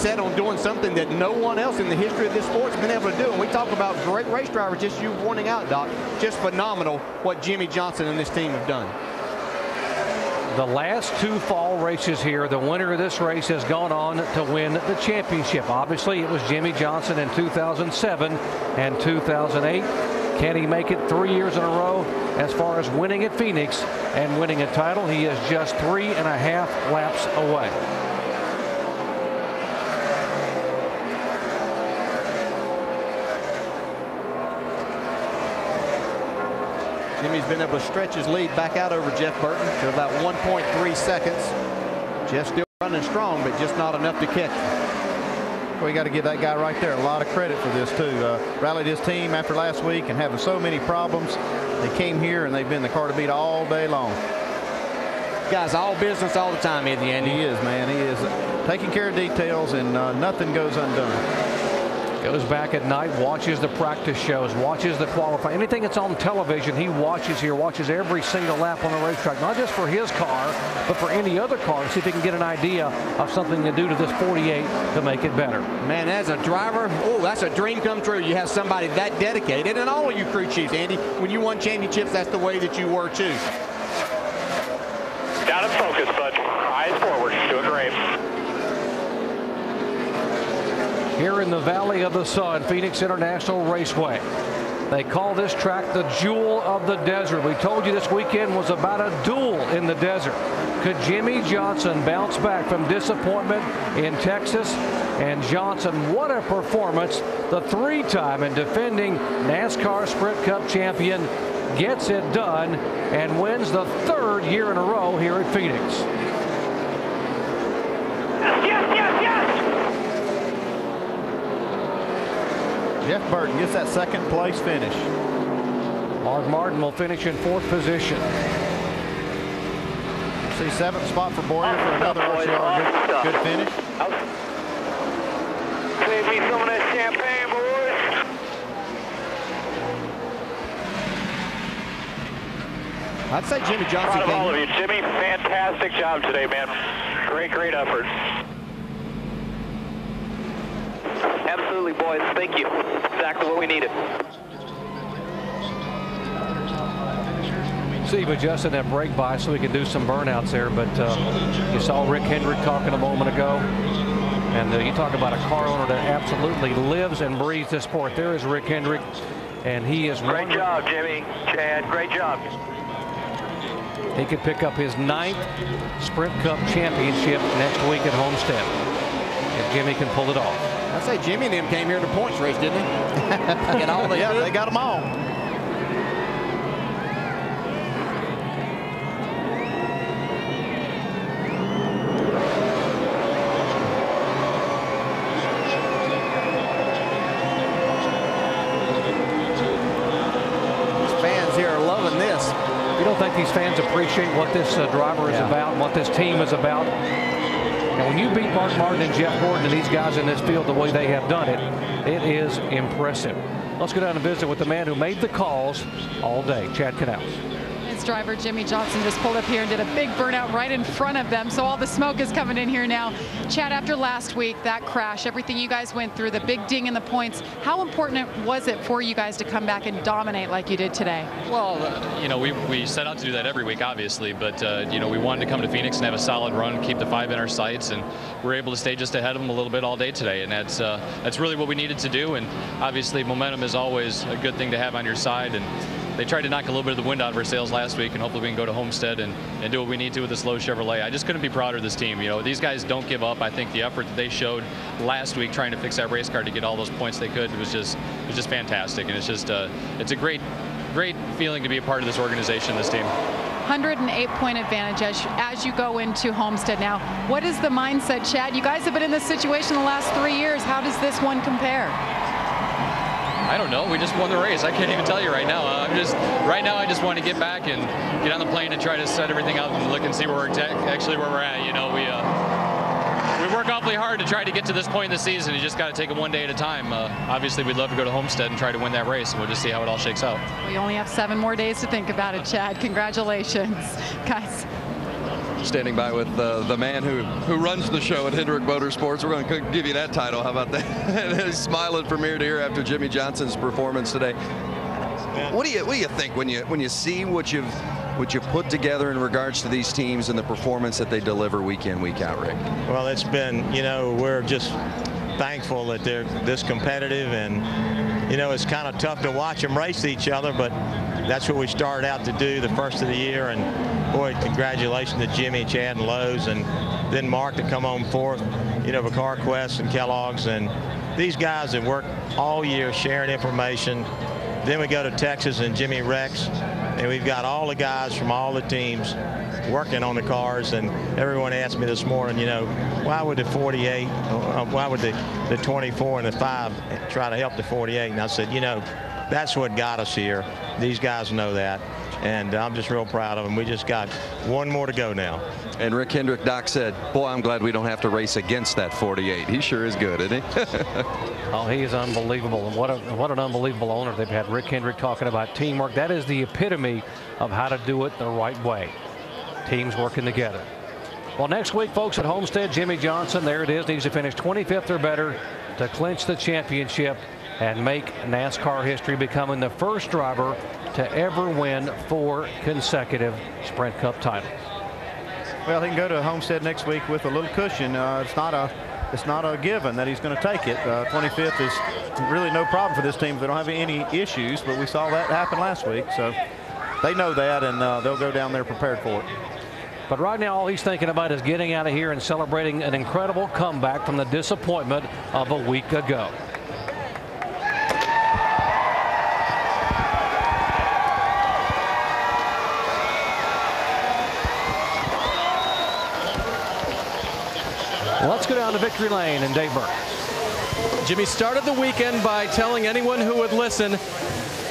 set on doing something that no one else in the history of this sport has been able to do. And we talk about great race drivers, just you pointing out, Doc, just phenomenal what Jimmie Johnson and this team have done. The last 2 fall races here, the winner of this race has gone on to win the championship. Obviously, it was Jimmie Johnson in 2007 and 2008. Can he make it 3 years in a row as far as winning at Phoenix and winning a title? He is just 3.5 laps away. Jimmie's been able to stretch his lead back out over Jeff Burton to about 1.3 seconds. Jeff still running strong, but just not enough to catch him. Well, you got to give that guy right there a lot of credit for this, too. Rallied his team after last week and having so many problems. They came here, and they've been the car to beat all day long. Guy's all business all the time, isn't he, Andy? He is, man. He is taking care of details, and nothing goes undone. Goes back at night, watches the practice shows, watches the qualifying. Anything that's on television, he watches here, watches every single lap on the racetrack, not just for his car, but for any other car, to see if he can get an idea of something to do to this 48 to make it better. Man, as a driver, oh, that's a dream come true. You have somebody that dedicated, and all of you crew chiefs, Andy, when you won championships, that's the way that you were too. Got him focused, bud. Eyes forward, doing great. Here in the Valley of the Sun, Phoenix International Raceway. They call this track the Jewel of the Desert. We told you this weekend was about a duel in the desert. Could Jimmie Johnson bounce back from disappointment in Texas? And Johnson, what a performance. The 3-time and defending NASCAR Sprint Cup champion gets it done and wins the 3rd year in a row here at Phoenix. Yes, yes, yes! Jeff Burton gets that 2nd place finish. Mark Martin will finish in 4th position. See 7th spot for Boyer for another RCR. Good finish. Save me some of that champagne, boys. I'd say Jimmie Johnson. Proud of all of you, Jimmie. Fantastic job today, man. Great, great effort. Absolutely, boys. Thank you. Exactly what we needed. Steve adjusting that brake by so we can do some burnouts there, but you saw Rick Hendrick talking a moment ago, and you talk about a car owner that absolutely lives and breathes this sport. There is Rick Hendrick, and he is great job, Jimmie. Chad, great job. He could pick up his 9th Sprint Cup championship next week at Homestead if Jimmie can pull it off. I say Jimmie and them came here in the points race, didn't they? Get all yeah, they got them all. These fans here are loving this. You don't think these fans appreciate what this driver is about and what this team is about? And when you beat Mark Martin and Jeff Gordon and these guys in this field the way they have done it, it is impressive. Let's go down and visit with the man who made the calls all day, Chad Canals. His driver Jimmie Johnson just pulled up here and did a big burnout right in front of them, so all the smoke is coming in here now. Chad, after last week, that crash, everything you guys went through, the big ding in the points, how important was it for you guys to come back and dominate like you did today? Well, you know, we set out to do that every week, obviously, but you know, we wanted to come to Phoenix and have a solid run, keep the 5 in our sights, and we're able to stay just ahead of them a little bit all day today, and that's really what we needed to do. And obviously momentum is always a good thing to have on your side, and they tried to knock a little bit of the wind out of our sails last week, and hopefully we can go to Homestead and do what we need to with this low Chevrolet. I just couldn't be prouder of this team. You know, these guys don't give up. I think the effort that they showed last week trying to fix that race car to get all those points they could was just fantastic. And it's just it's a great feeling to be a part of this organization, this team. 108-point advantage as you go into Homestead now. What is the mindset, Chad? You guys have been in this situation the last 3 years. How does this one compare? I don't know. We just won the race. I can't even tell you right now. Right now I just want to get back and get on the plane and try to set everything up and look and see where we're actually where we're at. You know, we work awfully hard to try to get to this point in the season. You just got to take it one day at a time. Obviously, we'd love to go to Homestead and try to win that race, and we'll just see how it all shakes out. We only have 7 more days to think about it, Chad. Congratulations, guys. standing by with the man who runs the show at Hendrick Motorsports. We're going to give you that title. How about that? He's smiling from ear to ear after Jimmie Johnson's performance today. What do you think when you see what you've put together in regards to these teams and the performance that they deliver week in, week out, Rick? Well, it's been, we're just thankful that they're this competitive, and it's kind of tough to watch them race each other, but that's what we started out to do the first of the year. And boy, congratulations to Jimmie, Chad, and Lowe's, and then Mark to come home fourth, for CarQuest and Kellogg's. And these guys have worked all year sharing information. Then we go to Texas and Jimmie Rex, and we've got all the guys from all the teams working on the cars. And everyone asked me this morning, why would the 48, why would the 24 and the 5 try to help the 48? And I said, that's what got us here. These guys know that, and I'm just real proud of them. We just got one more to go now. And Rick Hendrick, Doc said, boy, I'm glad we don't have to race against that 48. He sure is good, isn't he? Oh, he is unbelievable. And what an unbelievable owner they've had. Rick Hendrick talking about teamwork. That is the epitome of how to do it the right way. Teams working together. Well, next week, folks, at Homestead, Jimmie Johnson, there it is, needs to finish 25th or better to clinch the championship and make NASCAR history, becoming the first driver to ever win 4 consecutive Sprint Cup titles. Well, he can go to Homestead next week with a little cushion. It's not a given that he's going to take it. 25th is really no problem for this team if they don't have any issues, but we saw that happen last week, so they know that, and they'll go down there prepared for it. But right now, all he's thinking about is getting out of here and celebrating an incredible comeback from the disappointment of a week ago. Let's go down to victory lane and Dave Burke. Jimmie started the weekend by telling anyone who would listen,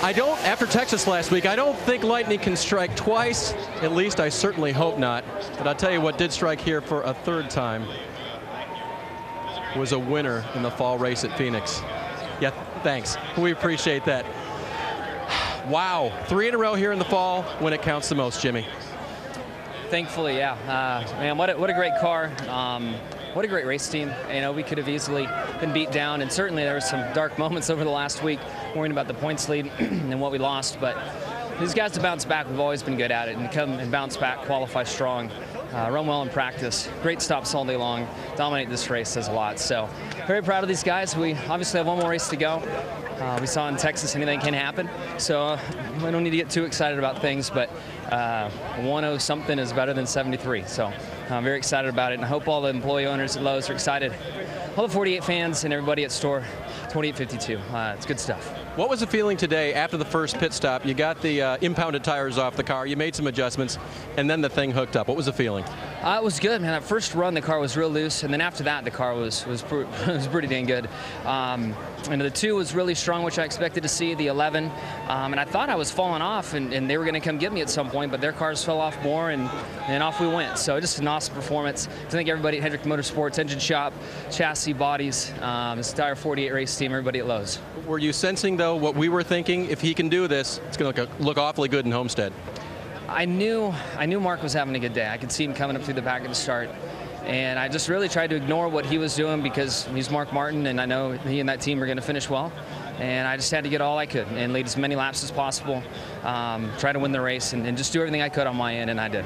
after Texas last week, I don't think lightning can strike twice. At least I certainly hope not. But I'll tell you what did strike here for a third time was a winner in the fall race at Pheonix. Yeah, thanks. We appreciate that. Wow, 3 in a row here in the fall when it counts the most, Jimmie. Thankfully, yeah. Man, what a great car. What a great race team. We could have easily been beat down, and certainly there were some dark moments over the last week worrying about the points lead and what we lost. But these guys to bounce back, we've always been good at it, and come and bounce back, qualify strong, run well in practice, great stops all day long, dominate this race says a lot. So very proud of these guys. We obviously have one more race to go. We saw in Texas anything can happen, so we don't need to get too excited about things, but 1-0 something is better than 73, so I'm very excited about it, and I hope all the employee owners at Lowe's are excited. All the 48 fans and everybody at store 2852. It's good stuff. What was the feeling today after the first pit stop? You got the impounded tires off the car, you made some adjustments, and then the thing hooked up. What was the feeling? It was good, man. That first run, the car was real loose, and then after that, the car was pretty dang good. And the 2 was really strong, which I expected to see, the 11. And I thought I was falling off, and they were going to come get me at some point, but their cars fell off more, and off we went. So just an awesome performance. I think everybody at Hendrick Motorsports, engine shop, chassis, bodies, this entire 48 race team, everybody at Lowe's. Were you sensing, though, what we were thinking? If he can do this, it's going to look awfully good in Homestead. I knew Mark was having a good day. I could see him coming up through the back at the start. And I just really tried to ignore what he was doing because he's Mark Martin, and I know he and that team are going to finish well. And I just had to get all I could and lead as many laps as possible, try to win the race, and just do everything I could on my end, and I did.